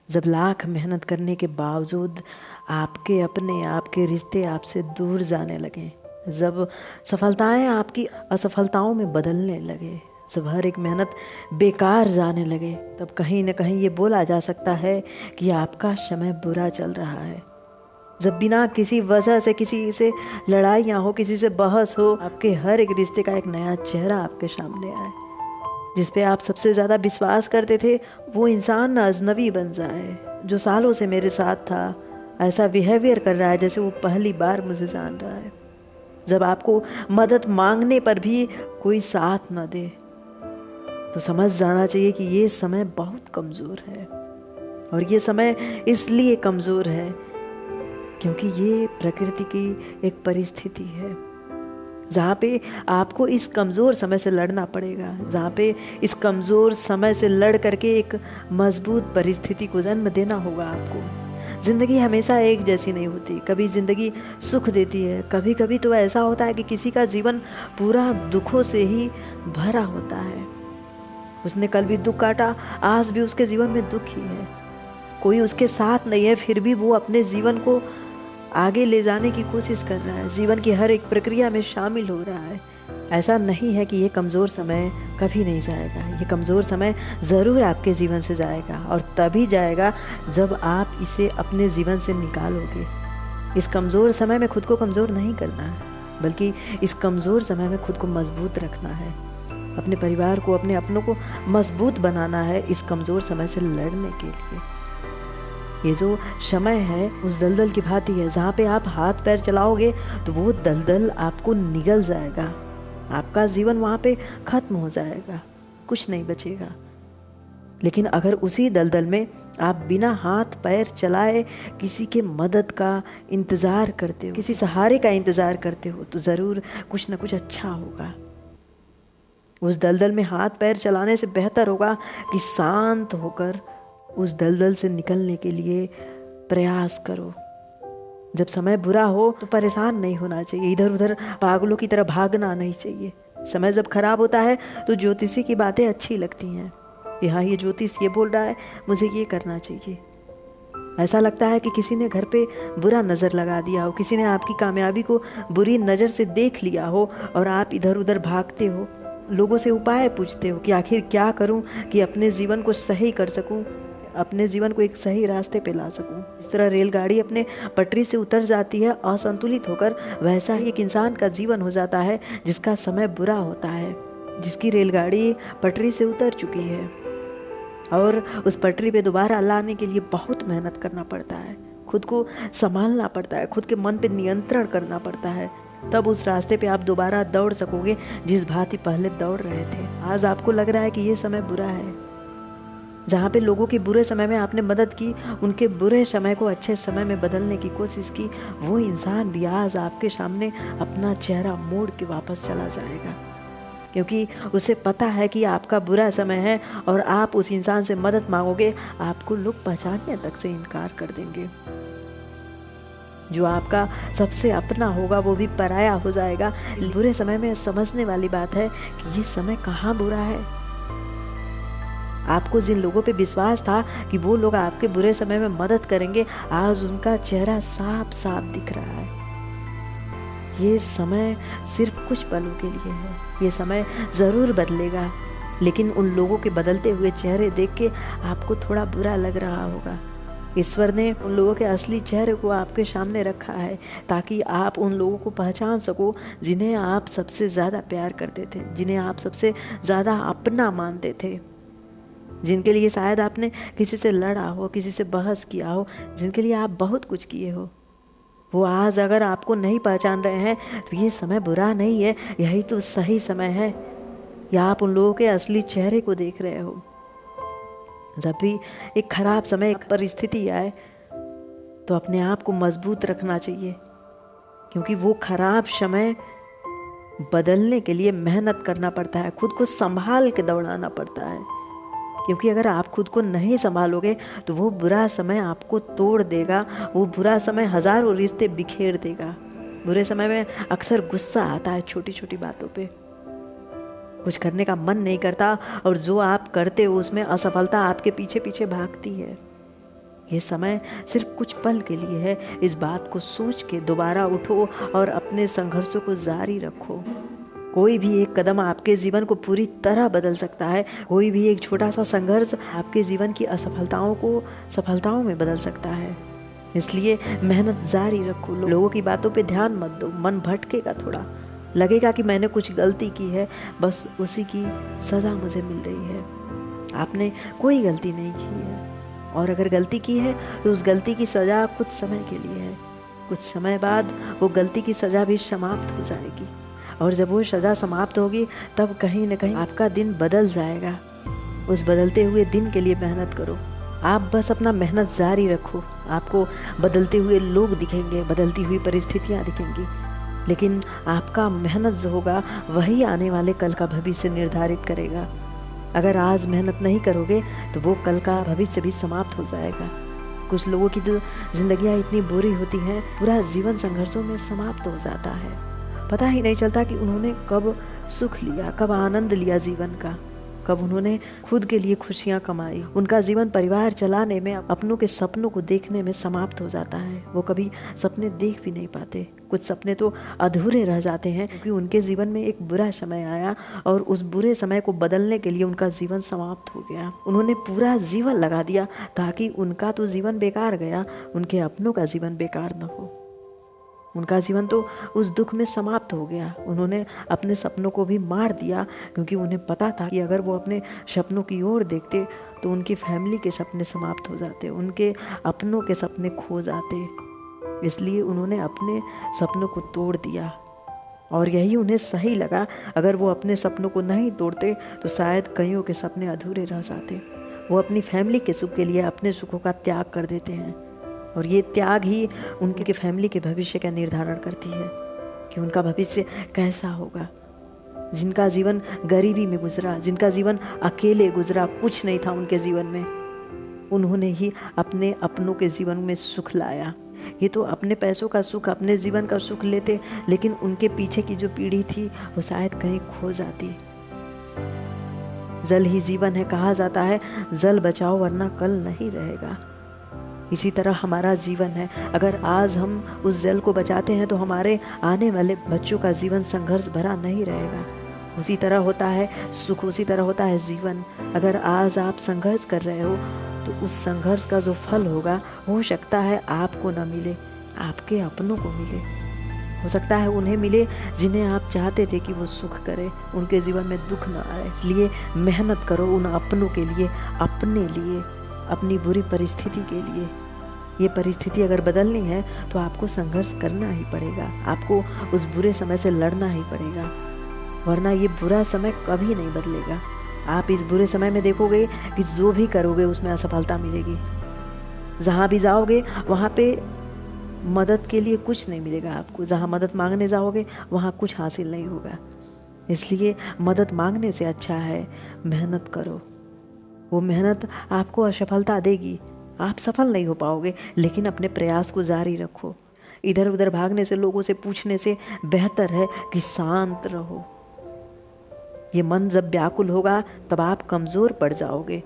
जब लाख मेहनत करने के बावजूद आपके अपने आपके रिश्ते आपसे दूर जाने लगे, जब सफलताएं आपकी असफलताओं में बदलने लगे, जब हर एक मेहनत बेकार जाने लगे, तब कहीं न कहीं ये बोला जा सकता है कि आपका समय बुरा चल रहा है। जब बिना किसी वजह से किसी से लड़ाइयाँ हो, किसी से बहस हो, आपके हर एक रिश्ते का एक नया चेहरा आपके सामने आए, जिस पे आप सबसे ज़्यादा विश्वास करते थे, वो इंसान अजनबी बन जाए। जो सालों से मेरे साथ था, ऐसा बिहेवियर कर रहा है जैसे वो पहली बार मुझे जान रहा है। जब आपको मदद मांगने पर भी कोई साथ न दे, तो समझ जाना चाहिए कि ये समय बहुत कमज़ोर है। और ये समय इसलिए कमज़ोर है क्योंकि ये प्रकृति की एक परिस्थिति है, जहाँ पे आपको इस कमज़ोर समय से लड़ना पड़ेगा, जहाँ पे इस कमज़ोर समय से लड़ करके एक मजबूत परिस्थिति को जन्म देना होगा आपको। ज़िंदगी हमेशा एक जैसी नहीं होती। कभी ज़िंदगी सुख देती है, कभी कभी तो ऐसा होता है कि किसी का जीवन पूरा दुखों से ही भरा होता है। उसने कल भी दुख काटा, आज भी उसके जीवन में दुख ही है। कोई उसके साथ नहीं है, फिर भी वो अपने जीवन को आगे ले जाने की कोशिश कर रहा है, जीवन की हर एक प्रक्रिया में शामिल हो रहा है। ऐसा नहीं है कि ये कमज़ोर समय कभी नहीं जाएगा। ये कमज़ोर समय ज़रूर आपके जीवन से जाएगा, और तभी जाएगा जब आप इसे अपने जीवन से निकालोगे। इस कमज़ोर समय में खुद को कमज़ोर नहीं करना है, बल्कि इस कमज़ोर समय में खुद को मजबूत रखना है। अपने परिवार को, अपने अपनों को मजबूत बनाना है इस कमज़ोर समय से लड़ने के लिए। ये जो समय है उस दलदल की भांति है, जहाँ पे आप हाथ पैर चलाओगे तो वो दलदल आपको निगल जाएगा। आपका जीवन वहाँ पे खत्म हो जाएगा, कुछ नहीं बचेगा। लेकिन अगर उसी दलदल में आप बिना हाथ पैर चलाए किसी के मदद का इंतज़ार करते हो, किसी सहारे का इंतज़ार करते हो, तो ज़रूर कुछ ना कुछ अच्छा होगा। उस दलदल में हाथ पैर चलाने से बेहतर होगा कि शांत होकर उस दलदल से निकलने के लिए प्रयास करो। जब समय बुरा हो तो परेशान नहीं होना चाहिए, इधर उधर पागलों की तरह भागना नहीं चाहिए। समय जब खराब होता है तो ज्योतिषी की बातें अच्छी लगती हैं, यहाँ ये ज्योतिष ये बोल रहा है, मुझे ये करना चाहिए। ऐसा लगता है कि किसी ने घर पे बुरा नज़र लगा दिया हो, किसी ने आपकी कामयाबी को बुरी नज़र से देख लिया हो, और आप इधर उधर भागते हो, लोगों से उपाय पूछते हो कि आखिर क्या करूं कि अपने जीवन को सही कर सकूं, अपने जीवन को एक सही रास्ते पे ला सकूं। इस तरह रेलगाड़ी अपने पटरी से उतर जाती है असंतुलित होकर, वैसा ही एक इंसान का जीवन हो जाता है जिसका समय बुरा होता है, जिसकी रेलगाड़ी पटरी से उतर चुकी है, और उस पटरी पे दोबारा लाने के लिए बहुत मेहनत करना पड़ता है, खुद को संभालना पड़ता है, खुद के मन पे नियंत्रण करना पड़ता है। तब उस रास्ते पे आप दोबारा दौड़ सकोगे जिस भांति पहले दौड़ रहे थे। आज आपको लग रहा है कि ये समय बुरा है, जहाँ पे लोगों के बुरे समय में आपने मदद की, उनके बुरे समय को अच्छे समय में बदलने की कोशिश की, वो इंसान भी आज आपके सामने अपना चेहरा मोड़ के वापस चला जाएगा, क्योंकि उसे पता है कि आपका बुरा समय है और आप उस इंसान से मदद मांगोगे, आपको लोग पहचानने तक से इनकार कर देंगे। जो आपका सबसे अपना होगा वो भी पराया हो जाएगा। इस बुरे समय में समझने वाली बात है कि ये समय कहाँ बुरा है। आपको जिन लोगों पे विश्वास था कि वो लोग आपके बुरे समय में मदद करेंगे, आज उनका चेहरा साफ साफ दिख रहा है। ये समय सिर्फ कुछ पलों के लिए है, ये समय ज़रूर बदलेगा, लेकिन उन लोगों के बदलते हुए चेहरे देख के आपको थोड़ा बुरा लग रहा होगा। ईश्वर ने उन लोगों के असली चेहरे को आपके सामने रखा है ताकि आप उन लोगों को पहचान सको जिन्हें आप सबसे ज़्यादा प्यार करते थे, जिन्हें आप सबसे ज़्यादा अपना मानते थे, जिनके लिए शायद आपने किसी से लड़ा हो, किसी से बहस किया हो, जिनके लिए आप बहुत कुछ किए हो। वो आज अगर आपको नहीं पहचान रहे हैं तो ये समय बुरा नहीं है, यही तो सही समय है, या आप उन लोगों के असली चेहरे को देख रहे हो। जब भी एक खराब समय, एक परिस्थिति आए तो अपने आप को मजबूत रखना चाहिए, क्योंकि वो खराब समय बदलने के लिए मेहनत करना पड़ता है, खुद को संभाल के दौड़ाना पड़ता है। क्योंकि अगर आप खुद को नहीं संभालोगे तो वो बुरा समय आपको तोड़ देगा, वो बुरा समय हजारों रिश्ते बिखेर देगा। बुरे समय में अक्सर गुस्सा आता है छोटी छोटी बातों पे, कुछ करने का मन नहीं करता, और जो आप करते हो उसमें असफलता आपके पीछे पीछे भागती है। ये समय सिर्फ कुछ पल के लिए है। इस बात को सोच के दोबारा उठो और अपने संघर्षों को जारी रखो। कोई भी एक कदम आपके जीवन को पूरी तरह बदल सकता है। कोई भी एक छोटा सा संघर्ष आपके जीवन की असफलताओं को सफलताओं में बदल सकता है। इसलिए मेहनत जारी रखो। लोगों की बातों पे ध्यान मत दो। मन भटकेगा, थोड़ा लगेगा कि मैंने कुछ गलती की है, बस उसी की सज़ा मुझे मिल रही है। आपने कोई गलती नहीं की है, और अगर गलती की है तो उस गलती की सज़ा कुछ समय के लिए है। कुछ समय बाद वो गलती की सज़ा भी समाप्त हो जाएगी, और जब वो सज़ा समाप्त होगी तब कहीं न कहीं आपका दिन बदल जाएगा। उस बदलते हुए दिन के लिए मेहनत करो। आप बस अपना मेहनत जारी रखो। आपको बदलते हुए लोग दिखेंगे, बदलती हुई परिस्थितियाँ दिखेंगी, लेकिन आपका मेहनत जो होगा वही आने वाले कल का भविष्य निर्धारित करेगा। अगर आज मेहनत नहीं करोगे तो वो कल का भविष्य भी समाप्त हो जाएगा। कुछ लोगों की तो जिंदगियाँ इतनी बुरी होती हैं, पूरा जीवन संघर्षों में समाप्त हो जाता है। पता ही नहीं चलता कि उन्होंने कब सुख लिया, कब आनंद लिया जीवन का, कब उन्होंने खुद के लिए खुशियाँ कमाई। उनका जीवन परिवार चलाने में, अपनों के सपनों को देखने में समाप्त हो जाता है। वो कभी सपने देख भी नहीं पाते। कुछ सपने तो अधूरे रह जाते हैं क्योंकि उनके जीवन में एक बुरा समय आया और उस बुरे समय को बदलने के लिए उनका जीवन समाप्त हो गया। उन्होंने पूरा जीवन लगा दिया ताकि उनका तो जीवन बेकार गया, उनके अपनों का जीवन बेकार न हो। उनका जीवन तो उस दुख में समाप्त हो गया। उन्होंने अपने सपनों को भी मार दिया क्योंकि उन्हें पता था कि अगर वो अपने सपनों की ओर देखते तो उनकी फैमिली के सपने समाप्त हो जाते, उनके अपनों के सपने खो जाते। इसलिए उन्होंने अपने सपनों को तोड़ दिया, और यही उन्हें सही लगा। अगर वो अपने सपनों को नहीं तोड़ते तो शायद कईयों के सपने अधूरे रह जाते। वो अपनी फैमिली के सुख के लिए अपने सुखों का त्याग कर देते हैं, और ये त्याग ही उनके फैमिली के भविष्य का निर्धारण करती है कि उनका भविष्य कैसा होगा। जिनका जीवन गरीबी में गुजरा, जिनका जीवन अकेले गुजरा, कुछ नहीं था उनके जीवन में, उन्होंने ही अपने अपनों के जीवन में सुख लाया। ये तो अपने पैसों का सुख, अपने जीवन का सुख लेते, लेकिन उनके पीछे की जो पीढ़ी थी वो शायद कहीं खो जाती। जल ही जीवन है कहा जाता है, जल बचाओ वरना कल नहीं रहेगा। इसी तरह हमारा जीवन है। अगर आज हम उस जल को बचाते हैं तो हमारे आने वाले बच्चों का जीवन संघर्ष भरा नहीं रहेगा। उसी तरह होता है सुख, उसी तरह होता है जीवन। अगर आज आप संघर्ष कर रहे हो तो उस संघर्ष का जो फल होगा हो सकता है आपको ना मिले, आपके अपनों को मिले। हो सकता है उन्हें मिले जिन्हें आप चाहते थे कि वो सुख करे, उनके जीवन में दुख ना आए। इसलिए मेहनत करो उन अपनों के लिए, अपने लिए, अपनी बुरी परिस्थिति के लिए। ये परिस्थिति अगर बदलनी है तो आपको संघर्ष करना ही पड़ेगा, आपको उस बुरे समय से लड़ना ही पड़ेगा, वरना ये बुरा समय कभी नहीं बदलेगा। आप इस बुरे समय में देखोगे कि जो भी करोगे उसमें असफलता मिलेगी। जहाँ भी जाओगे वहाँ पे मदद के लिए कुछ नहीं मिलेगा आपको। जहाँ मदद मांगने जाओगे वहाँ कुछ हासिल नहीं होगा। इसलिए मदद मांगने से अच्छा है मेहनत करो। वो मेहनत आपको असफलता देगी, आप सफल नहीं हो पाओगे, लेकिन अपने प्रयास को जारी रखो। इधर उधर भागने से, लोगों से पूछने से बेहतर है कि शांत रहो। ये मन जब व्याकुल होगा तब आप कमज़ोर पड़ जाओगे।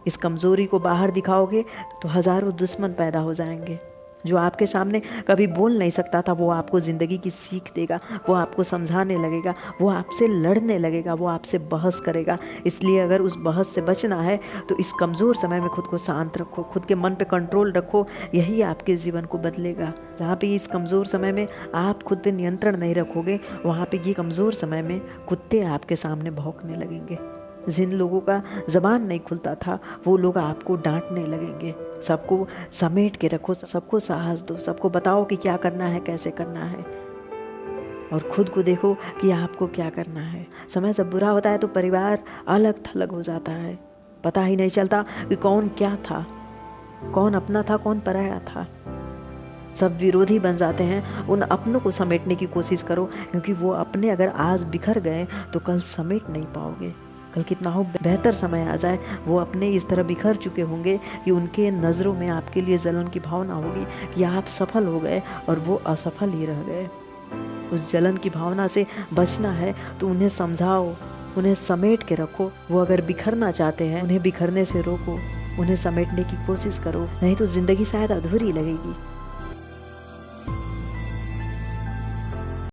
इस कमज़ोरी को बाहर दिखाओगे तो हज़ारों दुश्मन पैदा हो जाएंगे। जो आपके सामने कभी बोल नहीं सकता था वो आपको ज़िंदगी की सीख देगा, वो आपको समझाने लगेगा, वो आपसे लड़ने लगेगा, वो आपसे बहस करेगा। इसलिए अगर उस बहस से बचना है तो इस कमज़ोर समय में खुद को शांत रखो, खुद के मन पे कंट्रोल रखो। यही आपके जीवन को बदलेगा। जहाँ पे इस कमज़ोर समय में आप खुद पे नियंत्रण नहीं रखोगे, वहाँ पे ये कमज़ोर समय में कुत्ते आपके सामने भौंकने लगेंगे। जिन लोगों का ज़बान नहीं खुलता था वो लोग आपको डांटने लगेंगे। सबको समेट के रखो, सबको साहस दो, सबको बताओ कि क्या करना है, कैसे करना है, और खुद को देखो कि आपको क्या करना है। समय जब बुरा होता है तो परिवार अलग थलग हो जाता है। पता ही नहीं चलता कि कौन क्या था, कौन अपना था, कौन पराया था। सब विरोधी बन जाते हैं। उन अपनों को समेटने की कोशिश करो, क्योंकि वो अपने अगर आज बिखर गए तो कल समेट नहीं पाओगे। कल कितना हो बेहतर समय आ जाए, वो अपने इस तरह बिखर चुके होंगे कि उनके नज़रों में आपके लिए जलन की भावना होगी कि आप सफल हो गए और वो असफल ही रह गए। उस जलन की भावना से बचना है तो उन्हें समझाओ, उन्हें समेट के रखो। वो अगर बिखरना चाहते हैं उन्हें बिखरने से रोको, उन्हें समेटने की कोशिश करो, नहीं तो ज़िंदगी शायद अधूरी लगेगी।